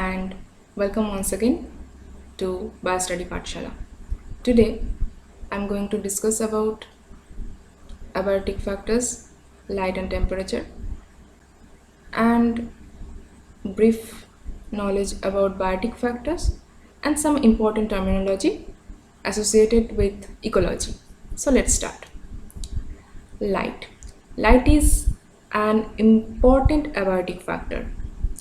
and welcome once again to Biostudy Pathshala. Today I'm going to discuss about abiotic factors, light and temperature, and brief knowledge about biotic factors and some important terminology associated with ecology. So let's start. Light. Light is an important abiotic factor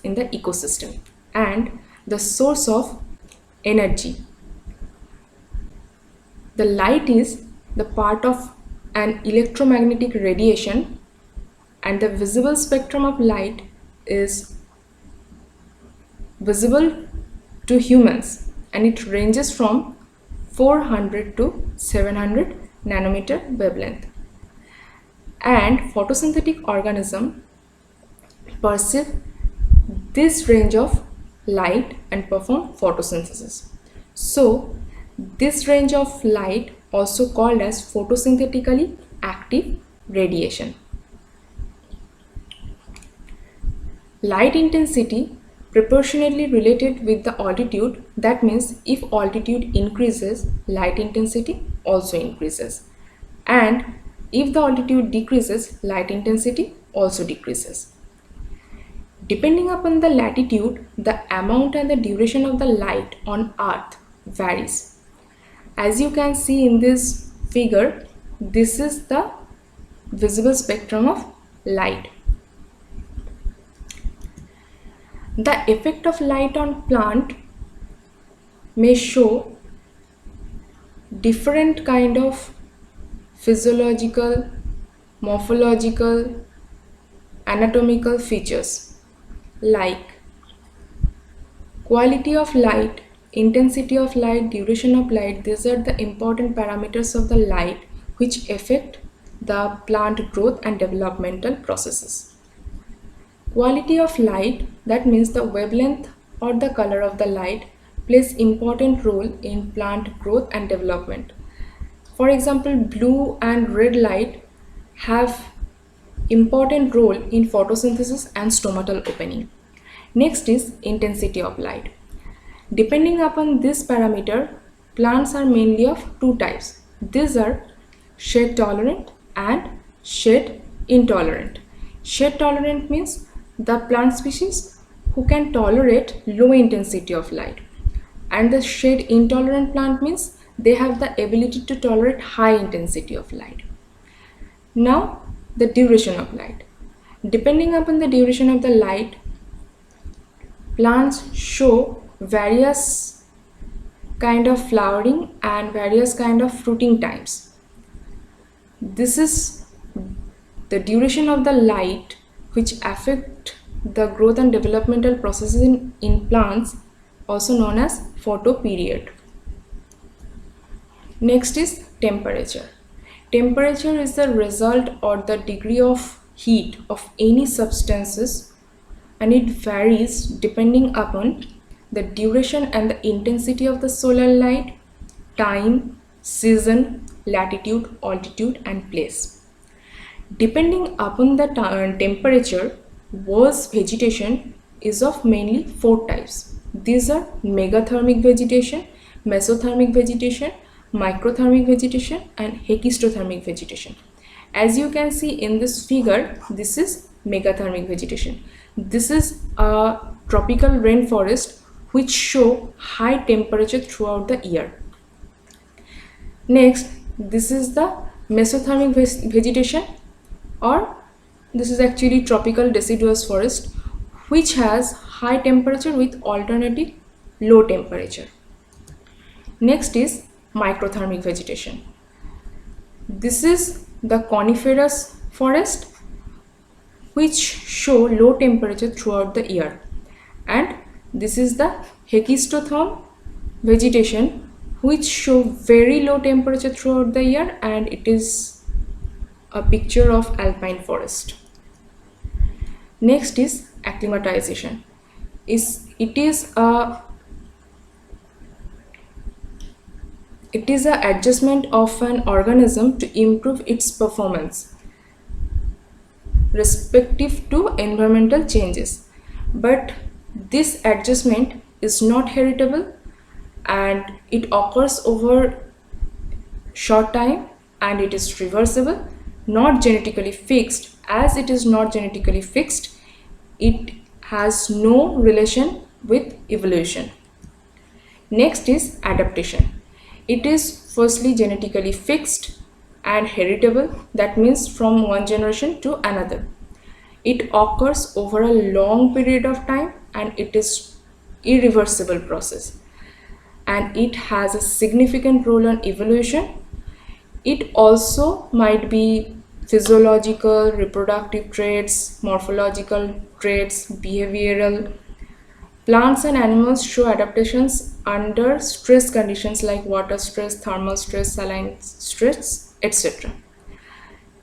in the ecosystem and the source of energy. The light is the part of an electromagnetic radiation, and the visible spectrum of light is visible to humans, and it ranges from 400 to 700 nanometer wavelength. And photosynthetic organisms perceive this range of light and perform photosynthesis. So this range of light also called as photosynthetically active radiation. Light intensity proportionately related with the altitude. That means if altitude increases, light intensity also increases, and if the altitude decreases, light intensity also decreases. Depending upon the latitude, the amount and the duration of the light on Earth varies. As you can see in this figure, this is the visible spectrum of light. The effect of light on plant may show different kind of physiological, morphological, anatomical features like quality of light, intensity of light, duration of light. These are the important parameters of the light which affect the plant growth and developmental processes. Quality of light, that means the wavelength or the color of the light, plays important role in plant growth and development. For example, blue and red light have important role in photosynthesis and stomatal opening. Next is intensity of light. Depending upon this parameter, plants are mainly of two types. These are shade tolerant and shade intolerant. Shade tolerant means the plant species who can tolerate low intensity of light, and the shade intolerant plant means they have the ability to tolerate high intensity of light. Now the duration of light. Depending upon the duration of the light, plants show various kind of flowering and various kind of fruiting times. This is the duration of the light which affect the growth and developmental processes in plants, also known as photoperiod. Next is temperature. Temperature is the result or the degree of heat of any substances, and it varies depending upon the duration and the intensity of the solar light, time, season, latitude, altitude, and place. Depending upon the temperature, world's vegetation is of mainly four types. These are megathermic vegetation, mesothermic vegetation, microthermic vegetation, and hekistothermic vegetation. As you can see in this figure, this is megathermic vegetation. This is a tropical rainforest which show high temperature throughout the year. Next, this is the mesothermic vegetation, or this is actually tropical deciduous forest which has high temperature with alternative low temperature. Next is microthermic vegetation. This is the coniferous forest which show low temperature throughout the year, and this is the hekistotherm vegetation which show very low temperature throughout the year, and it is a picture of alpine forest. Next is acclimatization. It is a adjustment of an organism to improve its performance respective to environmental changes. But This adjustment is not heritable and it occurs over short time, and it is reversible, not genetically fixed. As it is not genetically fixed, it has no relation with evolution. Next is adaptation. It is firstly genetically fixed and heritable, that means from one generation to another. It occurs over a long period of time and it is irreversible process, and it has a significant role in evolution. It also might be physiological, reproductive traits, morphological traits, behavioral. Plants and animals show adaptations under stress conditions like water stress, thermal stress, saline stress, etc.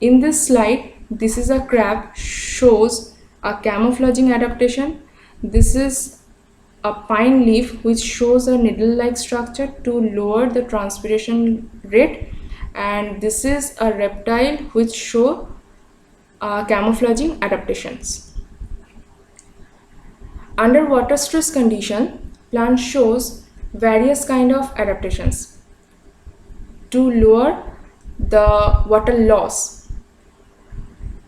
In this slide, this is a crab, shows a camouflaging adaptation. This is a pine leaf which shows a needle-like structure to lower the transpiration rate, and this is a reptile which show camouflaging adaptations. Under water stress condition, plant shows various kind of adaptations to lower the water loss.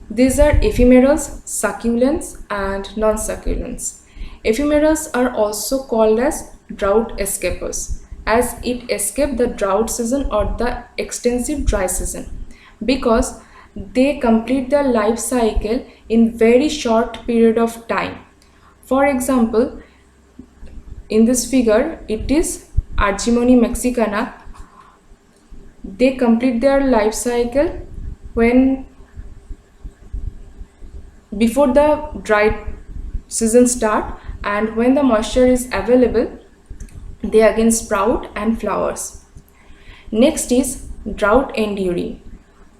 These are ephemerals, succulents, and non-succulents. Ephemerals are also called as drought escapers, as it escaped the drought season or the extensive dry season, because they complete their life cycle in very short period of time. For example, in this figure, it is Argemone mexicana. They complete their life cycle when before the dry season start, and when the moisture is available, they again sprout and flowers. Next is drought enduring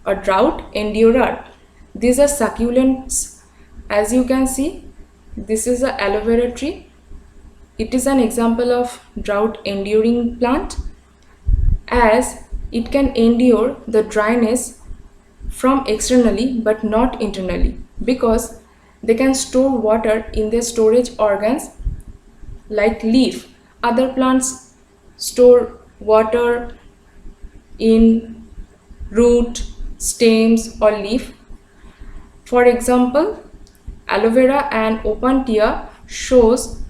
or drought endurer. These are succulents. As you can see, this is a aloe vera tree. It is an example of drought enduring plant, as it can endure the dryness from externally but not internally, because they can store water in their storage organs like leaf. Other plants store water in root, stems or leaf. For example, aloe vera and opuntia shows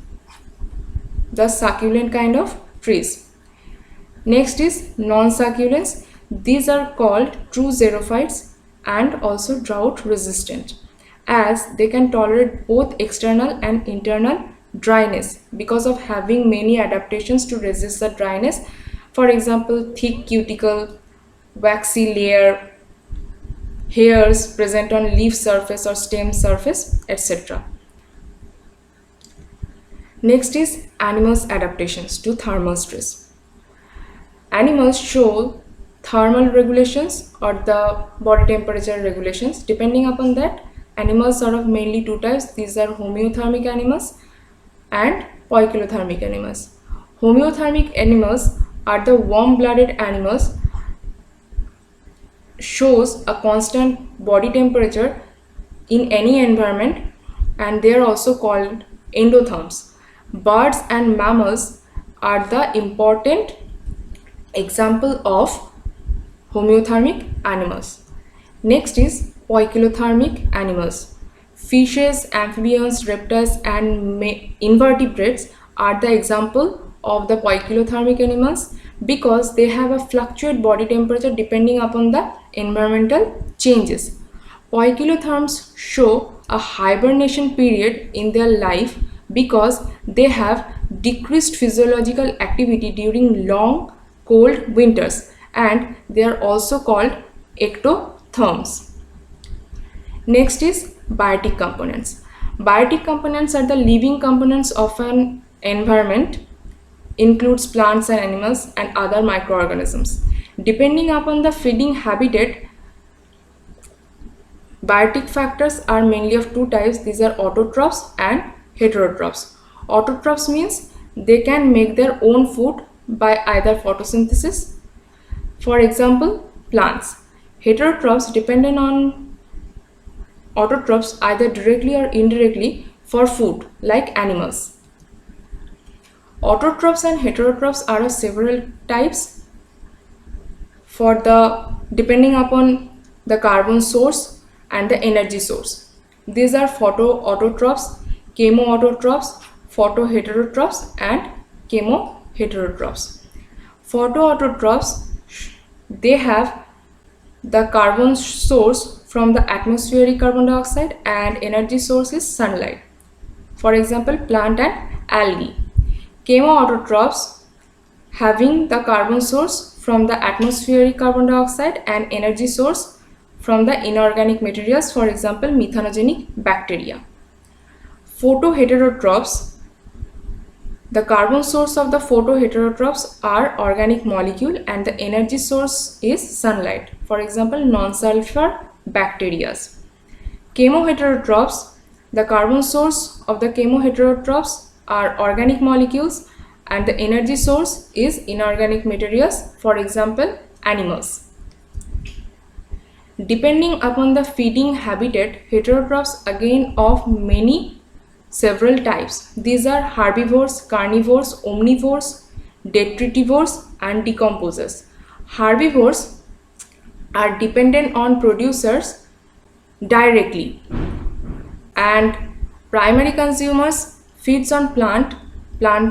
the succulent kind of trees. Next is non-succulents. These are called true xerophytes and also drought resistant, as they can tolerate both external and internal dryness because of having many adaptations to resist the dryness. For example, thick cuticle, waxy layer, hairs present on leaf surface or stem surface, etc. Next is animals' adaptations to thermal stress. Animals show thermal regulations or the body temperature regulations. Depending upon that, animals are of mainly two types. These are homeothermic animals and poikilothermic animals. Homeothermic animals are the warm-blooded animals, shows a constant body temperature in any environment, and they are also called endotherms. Birds and mammals are the important example of homeothermic animals. Next is poikilothermic animals. Fishes, amphibians, reptiles and invertebrates are the example of the poikilothermic animals, because they have a fluctuate body temperature depending upon the environmental changes. Poikilotherms show a hibernation period in their life because they have decreased physiological activity during long cold winters, and they are also called ectotherms. Next is biotic components. Biotic components are the living components of an environment, includes plants and animals and other microorganisms. Depending upon the feeding habitat, biotic factors are mainly of two types. These are autotrophs and heterotrophs. Autotrophs means they can make their own food by either photosynthesis. For example, plants. Heterotrophs dependent on autotrophs either directly or indirectly for food, like animals. Autotrophs and heterotrophs are of several types depending upon the carbon source and the energy source. These are photoautotrophs, chemoautotrophs, photoheterotrophs, and chemoheterotrophs. Photoautotrophs, they have the carbon source from the atmospheric carbon dioxide and energy source is sunlight. For example, plant and algae. Chemoautotrophs having the carbon source from the atmospheric carbon dioxide and energy source from the inorganic materials, for example, methanogenic bacteria. Photoheterotrophs, the carbon source of the photoheterotrophs are organic molecule and the energy source is sunlight, for example, non-sulfur bacteria. Chemoheterotrophs, the carbon source of the chemoheterotrophs are organic molecules and the energy source is inorganic materials, for example, animals. Depending upon the feeding habitat, heterotrophs again of several types. These are herbivores, carnivores, omnivores, detritivores, and decomposers. Herbivores are dependent on producers directly, and primary consumers feeds on plant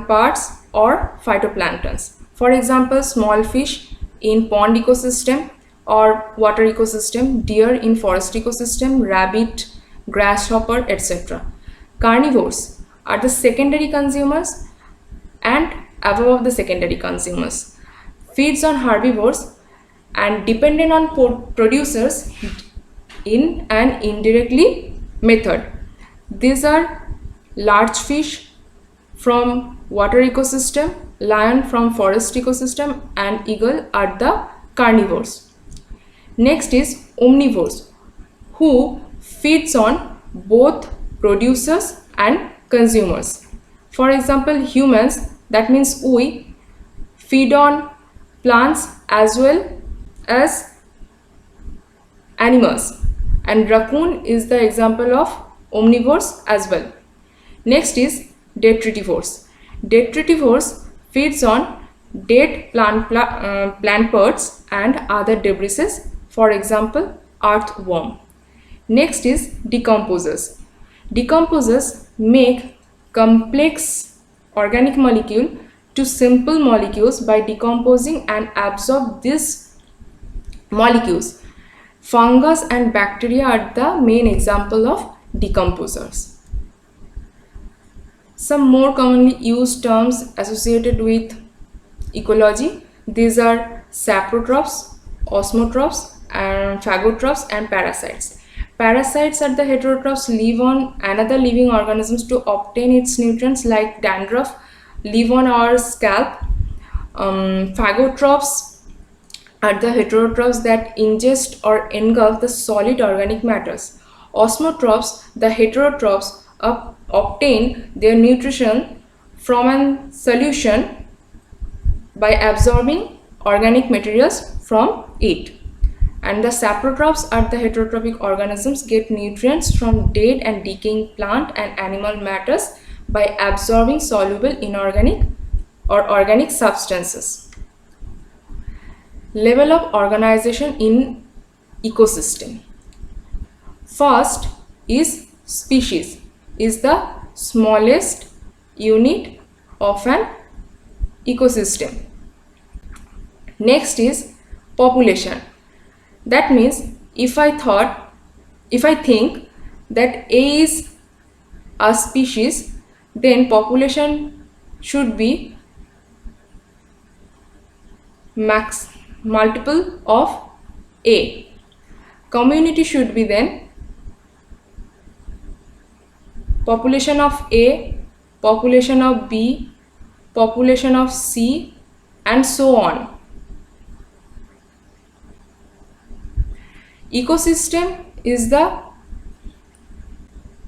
parts or phytoplanktons. For example, small fish in pond ecosystem or water ecosystem, deer in forest ecosystem, rabbit, grasshopper, etc. Carnivores are the secondary consumers and above the secondary consumers. Feeds on herbivores and dependent on producers in an indirectly method. These are large fish from water ecosystem, lion from forest ecosystem, and eagle are the carnivores. Next is omnivores, who feeds on both producers and consumers. For example, humans, that means we, feed on plants as well as animals, and raccoon is the example of omnivores as well. Next is detritivores. Detritivores feeds on dead plant parts and other debris, for example, earthworm. Next is decomposers. Decomposers make complex organic molecule to simple molecules by decomposing and absorb these molecules. Fungus and bacteria are the main example of decomposers. Some more commonly used terms associated with ecology, these are saprotrophs, osmotrophs, and phagotrophs, and parasites. Parasites are the heterotrophs live on another living organisms to obtain its nutrients, like dandruff live on our scalp. Phagotrophs are the heterotrophs that ingest or engulf the solid organic matters. Osmotrophs, the heterotrophs, obtain their nutrition from a solution by absorbing organic materials from it. And the saprotrophs are the heterotrophic organisms get nutrients from dead and decaying plant and animal matters by absorbing soluble inorganic or organic substances. Level of organization in ecosystem. First is species, is the smallest unit of an ecosystem. Next is population. That means if I think that A is a species, then population should be multiple of A. Community should be then population of A, population of B, population of C, and so on. Ecosystem is the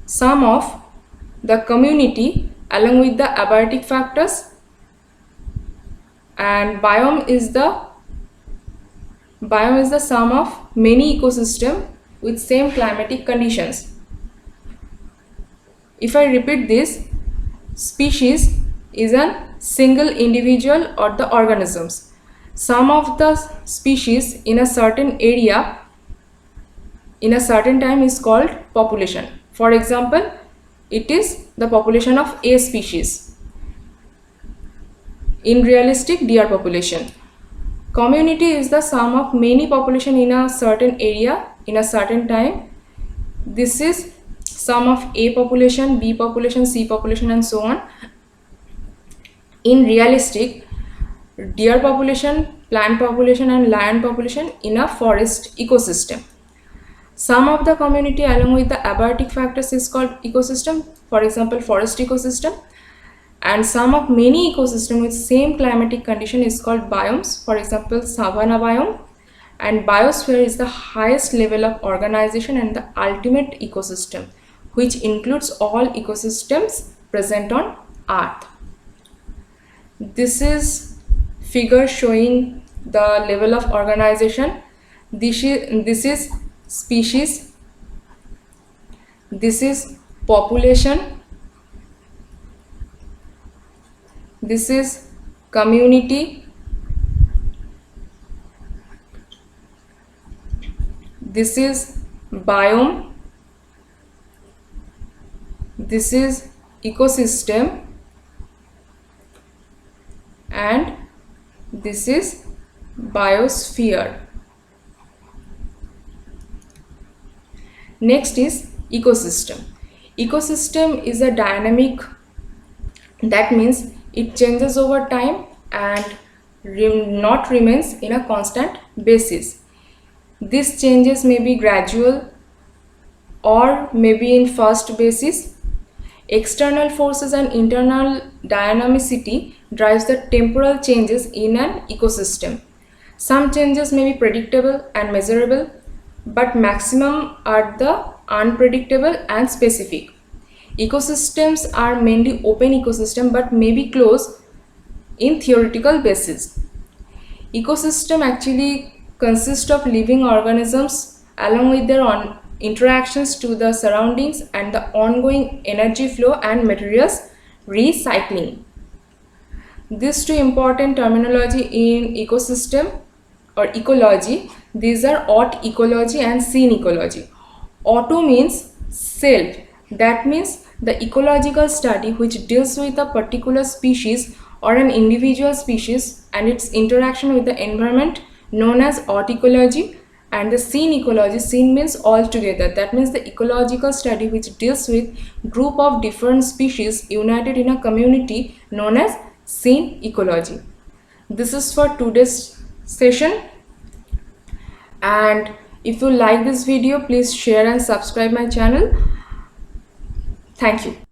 sum of the community along with the abiotic factors, and biome is the sum of many ecosystems with same climatic conditions. If I repeat this, species is a single individual or the organisms. Some of the species in a certain area in a certain time is called population. For example, it is the population of A species in realistic deer population. Community is the sum of many population in a certain area in a certain time. This is sum of A population, B population, C population and so on. In realistic, deer population, plant population and lion population in a forest ecosystem. Sum of the community along with the abiotic factors is called ecosystem, for example forest ecosystem, and sum of many ecosystem with same climatic condition is called biomes, for example savanna biome, and biosphere is the highest level of organization and the ultimate ecosystem which includes all ecosystems present on earth. This is figure showing the level of organization. This is species, this is population, this is community, this is biome, this is ecosystem, and this is biosphere. Next is ecosystem. Ecosystem is a dynamic, that means it changes over time and not remains in a constant basis. These changes may be gradual or maybe in fast basis. External forces and internal dynamicity drives the temporal changes in an ecosystem. Some changes may be predictable and measurable, but maximum are the unpredictable and specific. Ecosystems are mainly open ecosystem but may be closed in theoretical basis. Ecosystem actually consist of living organisms along with their interactions to the surroundings and the ongoing energy flow and materials recycling. These two important terminology in ecosystem or ecology, these are aut ecology and scene ecology. Auto means self, that means the ecological study which deals with a particular species or an individual species and its interaction with the environment, known as aut ecology. And the scene ecology, scene means all together, that means the ecological study which deals with group of different species united in a community, known as scene ecology. This is for today's session, and if you like this video, please share and subscribe my channel. Thank you.